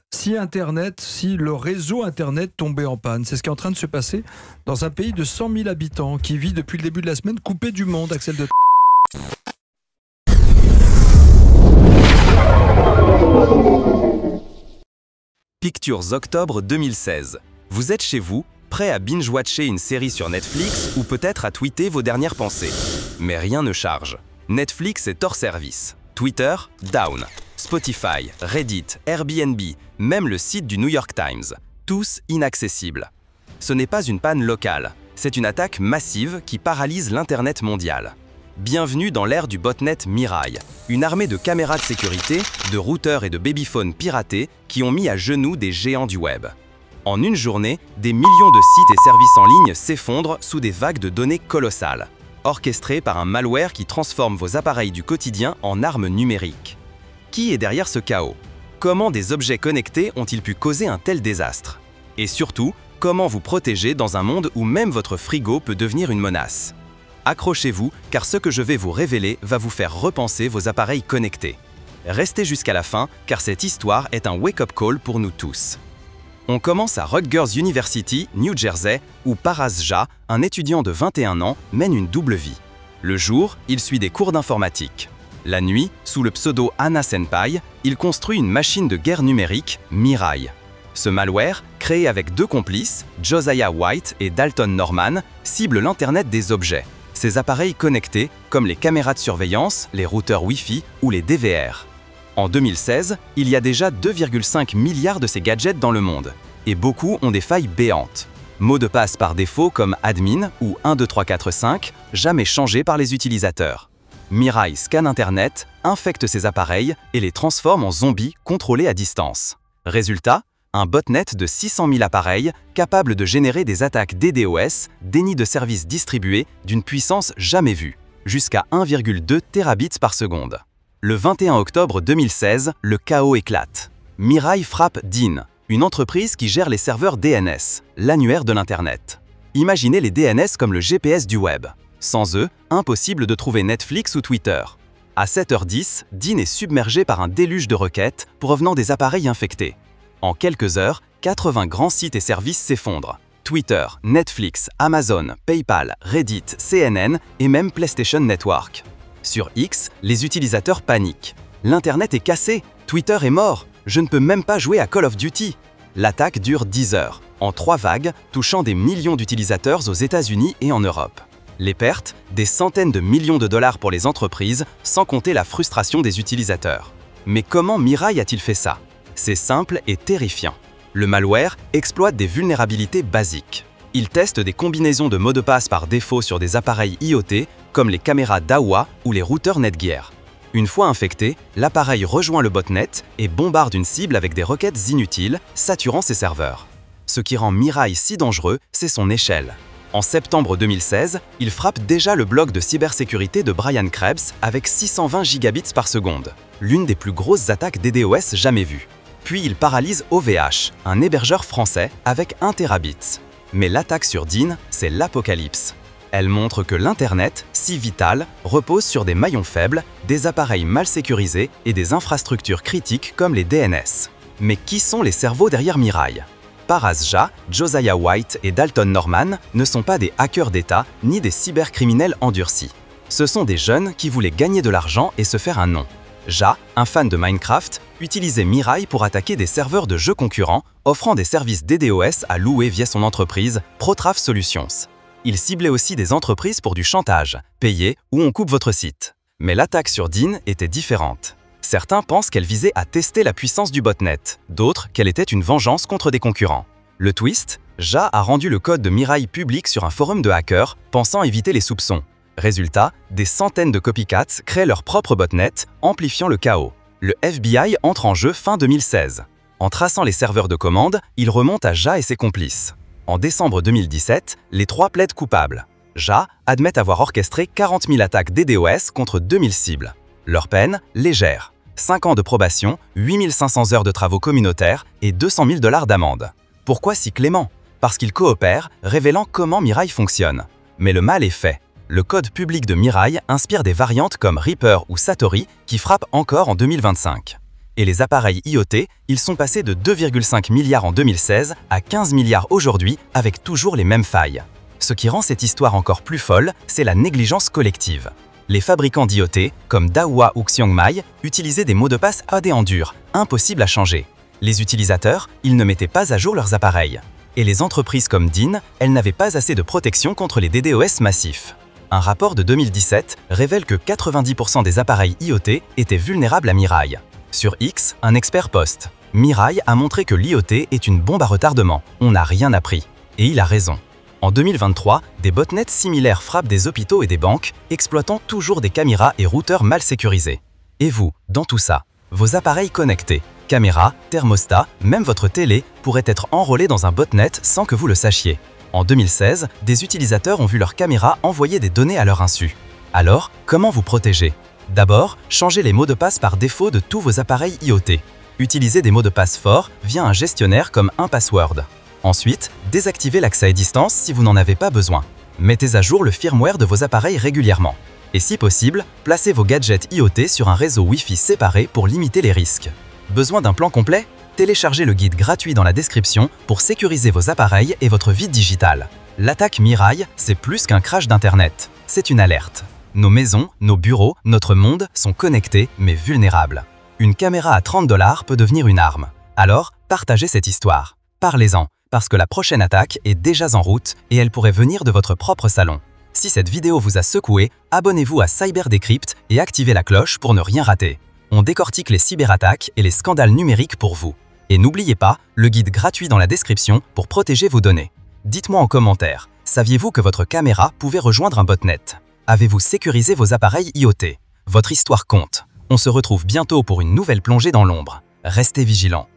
Si le réseau Internet tombait en panne, c'est ce qui est en train de se passer dans un pays de 100 000 habitants qui vit depuis le début de la semaine coupé du monde, Axel de... Pictures octobre 2016. Vous êtes chez vous, prêt à binge-watcher une série sur Netflix ou peut-être à tweeter vos dernières pensées. Mais rien ne charge. Netflix est hors service. Twitter, down. Spotify, Reddit, Airbnb, même le site du New York Times. Tous inaccessibles. Ce n'est pas une panne locale, c'est une attaque massive qui paralyse l'Internet mondial. Bienvenue dans l'ère du botnet Mirai, une armée de caméras de sécurité, de routeurs et de babyphones piratés qui ont mis à genoux des géants du web. En une journée, des millions de sites et services en ligne s'effondrent sous des vagues de données colossales, orchestrées par un malware qui transforme vos appareils du quotidien en armes numériques. Qui est derrière ce chaos? Comment des objets connectés ont-ils pu causer un tel désastre? Et surtout, comment vous protéger dans un monde où même votre frigo peut devenir une menace? Accrochez-vous, car ce que je vais vous révéler va vous faire repenser vos appareils connectés. Restez jusqu'à la fin, car cette histoire est un wake-up call pour nous tous. On commence à Rutgers University, New Jersey, où Paras Jha, un étudiant de 21 ans, mène une double vie. Le jour, il suit des cours d'informatique. La nuit, sous le pseudo Anna Senpai, il construit une machine de guerre numérique, Mirai. Ce malware, créé avec deux complices, Josiah White et Dalton Norman, cible l'Internet des objets, ces appareils connectés comme les caméras de surveillance, les routeurs Wi-Fi ou les DVR. En 2016, il y a déjà 2,5 milliards de ces gadgets dans le monde, et beaucoup ont des failles béantes. Mots de passe par défaut comme admin ou 12345, jamais changés par les utilisateurs. Mirai scanne Internet, infecte ces appareils et les transforme en zombies contrôlés à distance. Résultat, un botnet de 600 000 appareils capable de générer des attaques DDoS, déni de services distribués d'une puissance jamais vue, jusqu'à 1,2 terabits par seconde. Le 21 octobre 2016, le chaos éclate. Mirai frappe DIN, une entreprise qui gère les serveurs DNS, l'annuaire de l'Internet. Imaginez les DNS comme le GPS du web. Sans eux, impossible de trouver Netflix ou Twitter. À 7h10, DIN est submergé par un déluge de requêtes provenant des appareils infectés. En quelques heures, 80 grands sites et services s'effondrent. Twitter, Netflix, Amazon, PayPal, Reddit, CNN et même PlayStation Network. Sur X, les utilisateurs paniquent. L'Internet est cassé, Twitter est mort, je ne peux même pas jouer à Call of Duty. L'attaque dure 10 heures, en 3 vagues, touchant des millions d'utilisateurs aux États-Unis et en Europe. Les pertes, des centaines de millions de dollars pour les entreprises, sans compter la frustration des utilisateurs. Mais comment Mirai a-t-il fait ça? C'est simple et terrifiant. Le malware exploite des vulnérabilités basiques. Il teste des combinaisons de mots de passe par défaut sur des appareils IoT, comme les caméras Dahua ou les routeurs Netgear. Une fois infecté, l'appareil rejoint le botnet et bombarde une cible avec des requêtes inutiles, saturant ses serveurs. Ce qui rend Mirai si dangereux, c'est son échelle. En septembre 2016, il frappe déjà le blog de cybersécurité de Brian Krebs avec 620 gigabits par seconde, l'une des plus grosses attaques DDoS jamais vues. Puis il paralyse OVH, un hébergeur français, avec 1 terabit. Mais l'attaque sur DIN, c'est l'apocalypse. Elle montre que l'Internet, si vital, repose sur des maillons faibles, des appareils mal sécurisés et des infrastructures critiques comme les DNS. Mais qui sont les cerveaux derrière Mirai? Paras Jha, Josiah White et Dalton Norman ne sont pas des hackers d'État ni des cybercriminels endurcis. Ce sont des jeunes qui voulaient gagner de l'argent et se faire un nom. Jha, un fan de Minecraft, utilisait Mirai pour attaquer des serveurs de jeux concurrents, offrant des services DDoS à louer via son entreprise Protraf Solutions. Il ciblait aussi des entreprises pour du chantage, payez ou on coupe votre site. Mais l'attaque sur DIN était différente. Certains pensent qu'elle visait à tester la puissance du botnet, d'autres qu'elle était une vengeance contre des concurrents. Le twist, Jha a rendu le code de Mirai public sur un forum de hackers, pensant éviter les soupçons. Résultat, des centaines de copycats créent leur propre botnet, amplifiant le chaos. Le FBI entre en jeu fin 2016. En traçant les serveurs de commande, il remonte à Jha et ses complices. En décembre 2017, les trois plaident coupables. Jha admet avoir orchestré 40 000 attaques DDoS contre 2000 cibles. Leur peine, légère. 5 ans de probation, 8 500 heures de travaux communautaires et 200 000 $ d'amende. Pourquoi si clément? Parce qu'ils coopèrent, révélant comment Mirai fonctionne. Mais le mal est fait. Le code public de Mirai inspire des variantes comme Reaper ou Satori qui frappent encore en 2025. Et les appareils IoT, ils sont passés de 2,5 milliards en 2016 à 15 milliards aujourd'hui avec toujours les mêmes failles. Ce qui rend cette histoire encore plus folle, c'est la négligence collective. Les fabricants d'IoT, comme Dahua ou Xiongmai, utilisaient des mots de passe AD en dur, impossibles à changer. Les utilisateurs, ils ne mettaient pas à jour leurs appareils. Et les entreprises comme DIN, elles n'avaient pas assez de protection contre les DDoS massifs. Un rapport de 2017 révèle que 90% des appareils IoT étaient vulnérables à Mirai. Sur X, un expert poste « Mirai a montré que l'IoT est une bombe à retardement. On n'a rien appris. » Et il a raison. En 2023, des botnets similaires frappent des hôpitaux et des banques, exploitant toujours des caméras et routeurs mal sécurisés. Et vous, dans tout ça, vos appareils connectés, caméras, thermostats, même votre télé, pourraient être enrôlés dans un botnet sans que vous le sachiez. En 2016, des utilisateurs ont vu leurs caméras envoyer des données à leur insu. Alors, comment vous protéger? D'abord, changez les mots de passe par défaut de tous vos appareils IoT. Utilisez des mots de passe forts via un gestionnaire comme 1Password. Ensuite, désactivez l'accès à distance si vous n'en avez pas besoin. Mettez à jour le firmware de vos appareils régulièrement. Et si possible, placez vos gadgets IoT sur un réseau Wi-Fi séparé pour limiter les risques. Besoin d'un plan complet? Téléchargez le guide gratuit dans la description pour sécuriser vos appareils et votre vie digitale. L'attaque Mirai, c'est plus qu'un crash d'Internet. C'est une alerte. Nos maisons, nos bureaux, notre monde sont connectés mais vulnérables. Une caméra à 30 $ peut devenir une arme. Alors, partagez cette histoire. Parlez-en, parce que la prochaine attaque est déjà en route et elle pourrait venir de votre propre salon. Si cette vidéo vous a secoué, abonnez-vous à CyberDecrypt et activez la cloche pour ne rien rater. On décortique les cyberattaques et les scandales numériques pour vous. Et n'oubliez pas, le guide gratuit dans la description pour protéger vos données. Dites-moi en commentaire, saviez-vous que votre caméra pouvait rejoindre un botnet? Avez-vous sécurisé vos appareils IoT? Votre histoire compte. On se retrouve bientôt pour une nouvelle plongée dans l'ombre. Restez vigilants.